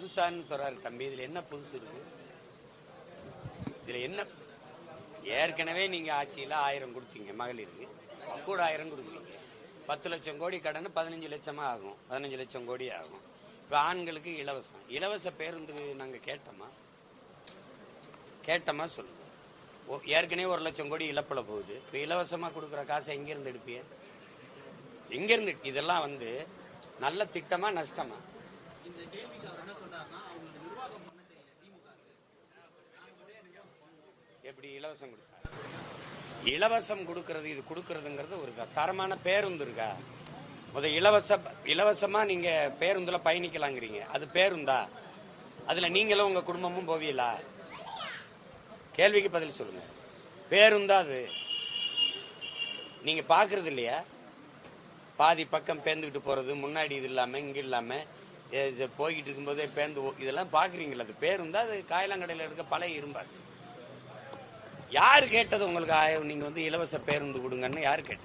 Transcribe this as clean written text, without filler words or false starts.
புதுசான்னு சொல்றாரு தம்பி. இதுல என்ன புதுசு இருக்கு? இதுல என்ன? ஏற்கனவே நீங்க ஆட்சியில 1000 கொடுத்தீங்க மகளிருக்கு, கூட 1000 கொடுக்குறீங்க. 10 லட்சம் கோடி கடன் 15 லட்சமா ஆகும், 15 லட்சம் கோடி ஆகும். இப்ப ஆண்களுக்கு இலவசம். இலவச பேருந்து நாங்க கேட்டோமா சொல்லுங்க. ஏற்கனவே 1 லட்சம் கோடி இழப்புல போகுது. இப்ப இலவசமா கொடுக்குற காசை எங்க இருந்து எடுப்பீங்க? எங்க இருந்து? இதெல்லாம் நல்ல திட்டமா நஷ்டமா? எப்படி இலவசம் கொடுத்தாரு? இலவசம் கொடுக்கறது, இது கொடுக்கறதுங்கிறது ஒரு தரமான பேருந்து இருக்கா? இலவசமா நீங்க பேருந்துல பயணிக்கலாங்கிறீங்க, அது பேருந்தா? அதுல நீங்களும் உங்க குடும்பமும் போவீங்களா? கேள்விக்கு பதில் சொல்லுங்க. பேருந்தா அது? நீங்க பாக்குறது இல்லையா? பாதி பக்கம் பேந்துக்கிட்டு போறது, முன்னாடி இது இல்லாம இங்க இல்லாம போய்கிட்டு இருக்கும்போதே பேருந்து, இதெல்லாம் பாக்குறீங்களா? அது பேருந்தா? அது காயலாங்கடையில இருக்க பழைய இரும்பாது. யாரு கேட்டது உங்களுக்கு? நீங்க இலவச பேருந்து கொடுங்கன்னு யாரு கேட்டது?